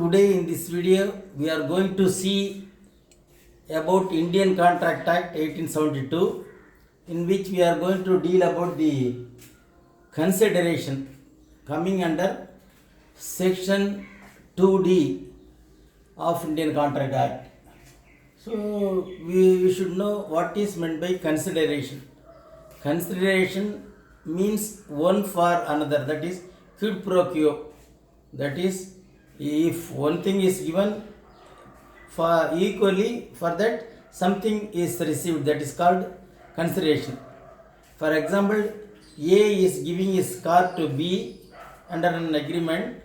Today in this video we are going to see about Indian Contract Act 1872, in which we are going to deal about the consideration coming under section 2D of Indian Contract Act. So we should know what is meant by consideration. Consideration means one for another, that is quid pro quo. That is, if one thing is given for equally, for that something is received, that is called consideration. For example, A is giving his car to B under an agreement,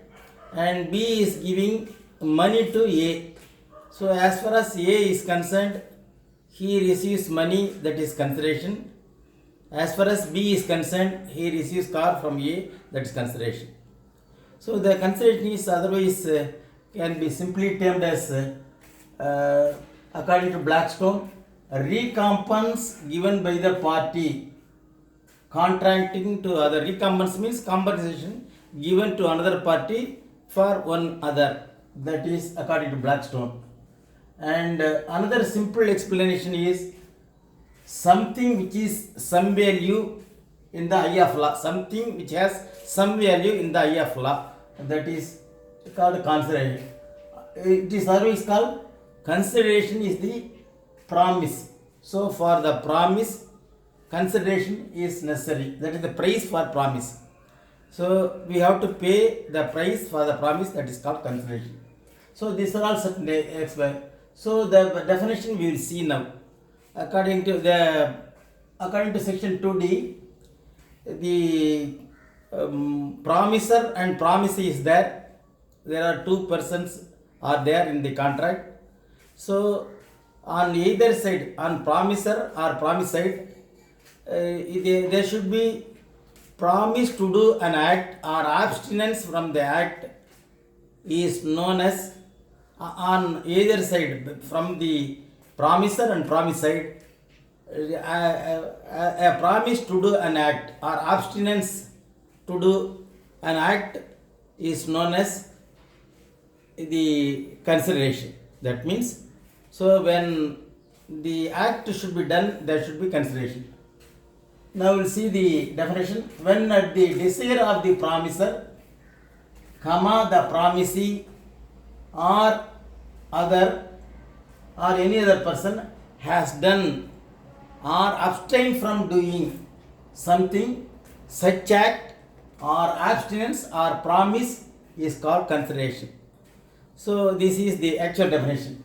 and B is giving money to A. So as far as A is concerned, he receives money, that is consideration. As far as B is concerned, he receives car from A, that is consideration. So the consideration is otherwise can be simply termed as, according to Blackstone, a recompense given by the party contracting to other. Recompense means compensation given to another party for one other. That is according to Blackstone. And another simple explanation is something which is some value in the eye of law. Something which has some value in the eye of law. That is called consideration. It is always called consideration is the promise. So for the promise, consideration is necessary. That is the price for promise. So we have to pay the price for the promise, that is called consideration. So these are all certain explained. So the definition we will see now. According to section 2D, the promiser and promisee is there. There are two persons are there in the contract. So on either side, on promiser or promise side, there should be promise to do an act or abstinence from the act is known as, on either side, from the promiser and promise side, a promise to do an act or abstinence to do an act is known as the consideration. That means, so when the act should be done, there should be consideration. Now we'll see the definition. When at the desire of the promiser, the promisee or other or any other person has done or abstained from doing something, such act or abstinence or promise is called consideration. So this is the actual definition.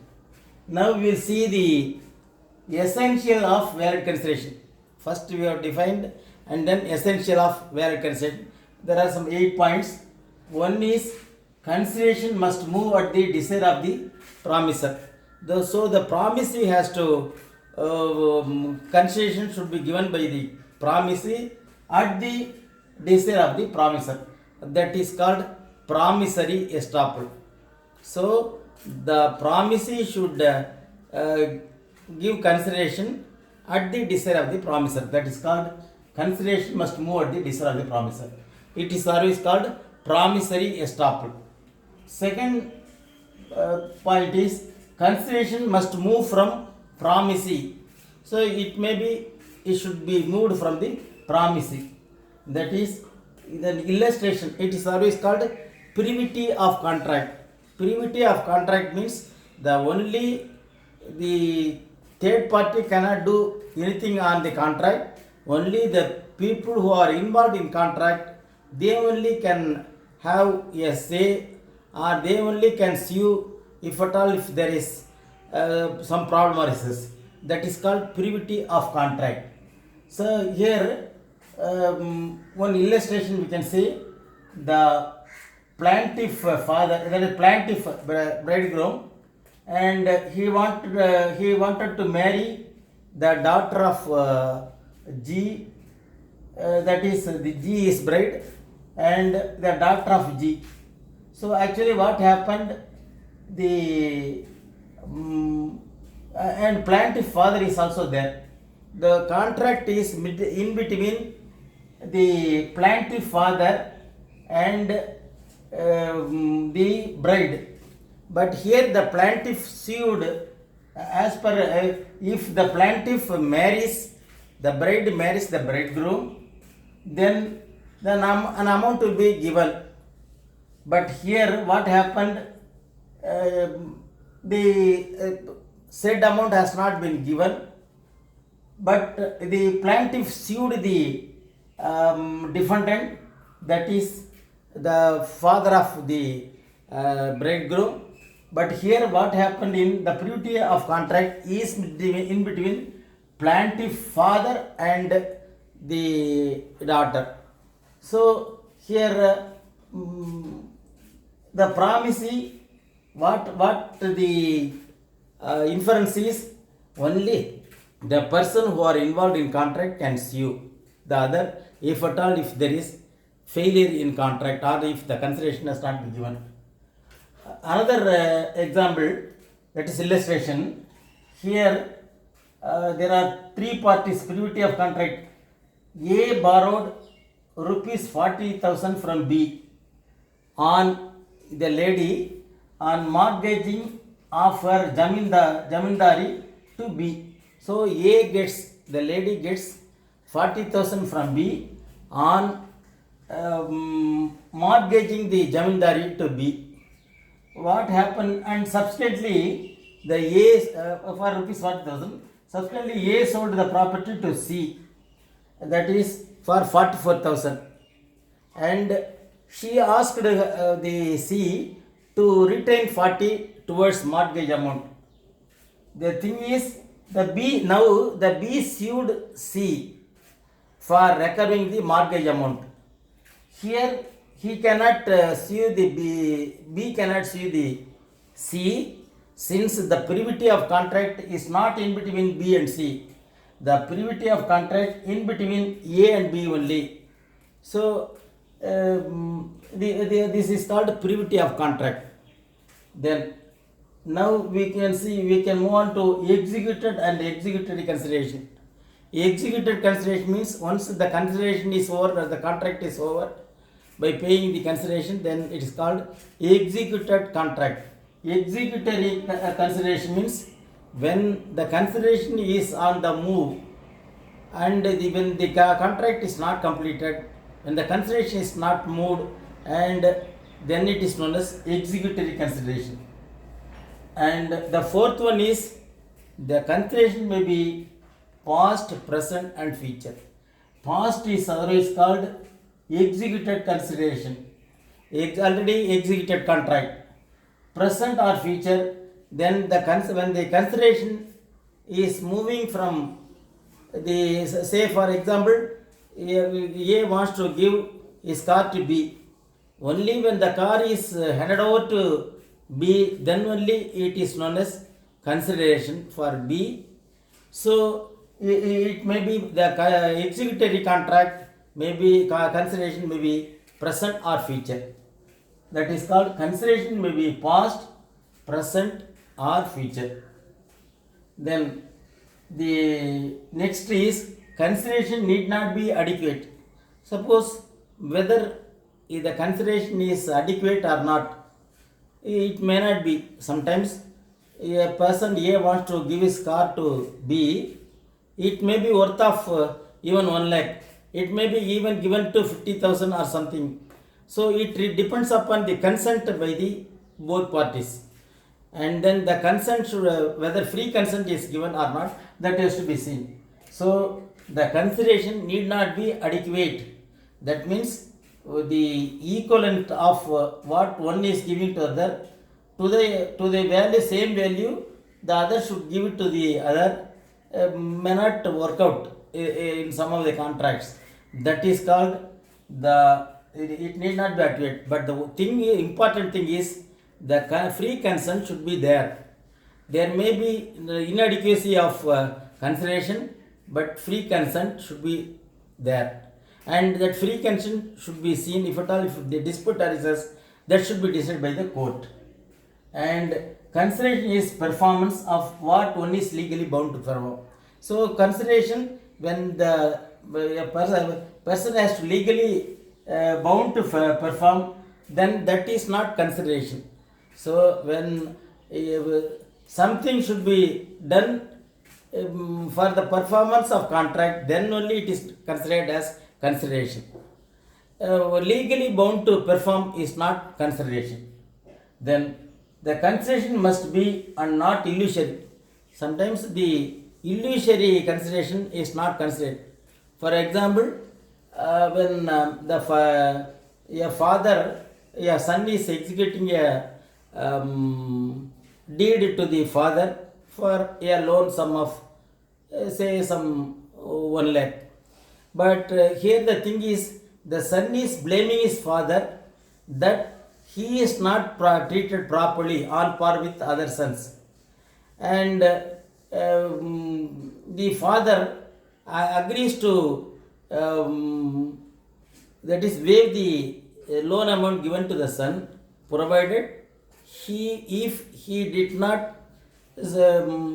Now we will see the essential of valid consideration. First we have defined, and then essential of valid consideration. There are some 8 points. One is consideration must move at the desire of the promiser. So the promisee has to, consideration should be given by the promisee at the desire of the promiser. That is called promissory estoppel. So the promisee should give consideration at the desire of the promiser. That is called consideration must move at the desire of the promiser. It is always called promissory estoppel. Second point is consideration must move from promisee. So it should be moved from the promisee. That is the illustration. It is always called privity of contract. Privity of contract means the third party cannot do anything on the contract. Only the people who are involved in contract, they only can have a say, or they only can sue if at all, if there is some problem arises. That is called privity of contract. So here one illustration we can say, the plaintiff father, that is plaintiff bridegroom, and he wanted to marry the daughter of G, that is the G is bride, and the daughter of G. So actually what happened, the and plaintiff father is also there. The contract is in between the plaintiff father and the bride. But here the plaintiff sued as per if the plaintiff marries, the bride marries the bridegroom, then an amount will be given. But here what happened? The said amount has not been given, but the plaintiff sued the defendant, that is the father of the bridegroom. But here what happened in the privity of contract is in between plaintiff father and the daughter. So here the promisee, what the inference is, only the person who are involved in contract can sue the other, if at all, if there is failure in contract or if the consideration has not been given. Another example, that is illustration. Here there are three parties, privity of contract. A borrowed rupees 40,000 from B on the lady on mortgaging of her jamindari to B. So the lady gets 40,000 from B on mortgaging the jamindari to B. What happened? And subsequently the A for rupees 40,000. Subsequently A sold the property to C, that is for 44,000, and she asked the C to retain 40 towards mortgage amount. The thing is, the B sued C for recovering the mortgage amount. Here he cannot sue the B cannot sue the C, since the privity of contract is not in between B and C. The privity of contract in between A and B only. So this is called privity of contract. Then now we can move on to executed and executory consideration. Executed consideration means once the consideration is over or the contract is over, by paying the consideration, then it is called executed contract. Executory consideration means when the consideration is on the move and when the contract is not completed, when the consideration is not moved, and then it is known as executory consideration. And the fourth one is the consideration may be past, present and future. Past is otherwise called executed consideration, already executed contract. Present or future, then when the consideration is moving from the, say for example, A wants to give his car to B. Only when the car is handed over to B, then only it is known as consideration for B. So it may be the executory contract, maybe consideration may be present or future. That is called consideration may be past, present or future. Then the next is consideration need not be adequate. Suppose whether the consideration is adequate or not, it may not be. Sometimes a person A wants to give his car to B, it may be worth of even 1 lakh. It may be even given to 50,000 or something. So it depends upon the consent by the both parties, and then the consent should whether free consent is given or not, that has to be seen. So the consideration need not be adequate. That means the equivalent of what one is giving to other, to the value, same value, the other should give it to the other, may not work out in some of the contracts. That is called it need not be adequate. But the important thing is the free consent should be there. There may be inadequacy of consideration, but free consent should be there. And that free consent should be seen, if at all, if the dispute arises, that should be decided by the court. And consideration is performance of what one is legally bound to perform. So consideration, when the person has to legally bound to perform, then that is not consideration. So when something should be done for the performance of contract, then only it is considered as consideration. Legally bound to perform is not consideration. Then the consideration must be and not illusory. Sometimes the illusory consideration is not considered. For example, when a father, a son is executing a deed to the father for a loan sum of say some 1 lakh. But here the thing is, the son is blaming his father that he is not treated properly on par with other sons. And the father agrees to that is waive the loan amount given to the son, provided if he did not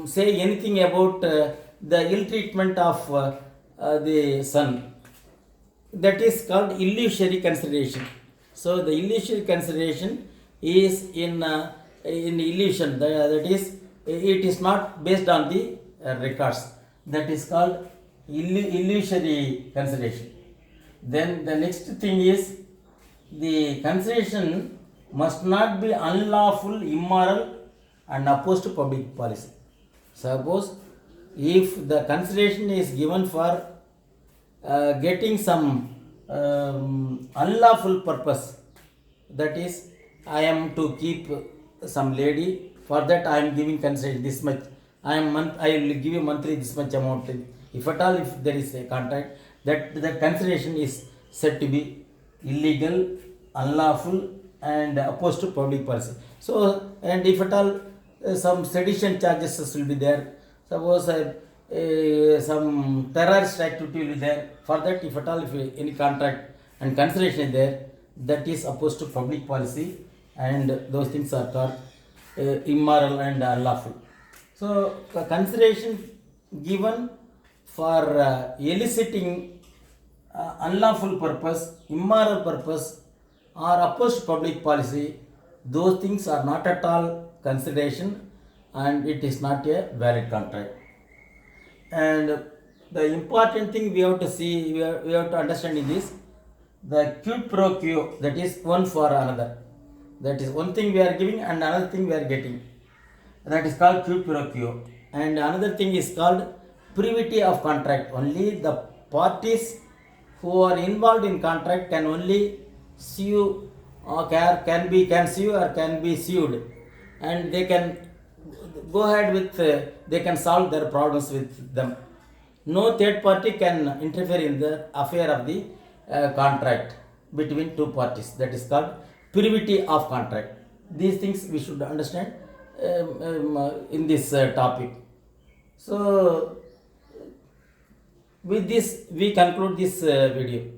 say anything about the ill treatment of the son. That is called illusory consideration. So the illusory consideration is in illusion. That is, it is not based on the records. That is called illusory consideration. Then the next thing is, the consideration must not be unlawful, immoral, and opposed to public policy. Suppose if the consideration is given for getting some unlawful purpose, that is, I am to keep some lady, for that I am giving consideration this much, I will give you monthly this much amount. If at all, if there is a contract, that consideration is said to be illegal, unlawful, and opposed to public policy. So, and if at all some sedition charges will be there, suppose some terrorist activity will be there, for that, if at all, if any contract and consideration is there, that is opposed to public policy, and those things are called immoral and unlawful. So consideration given for eliciting unlawful purpose, immoral purpose, or opposed to public policy, those things are not at all consideration, and it is not a valid contract. And the important thing we have to see, we have to understand in this, the quid pro quo, that is one for another. That is one thing we are giving and another thing we are getting. That is called quid pro quo. And another thing is called privity of contract. Only the parties who are involved in contract can only sue, or can sue or can be sued, and they can go ahead with they can solve their problems with them. No third party can interfere in the affair of the contract between two parties. That is called privity of contract. These things we should understand in this topic. So with this we conclude this video.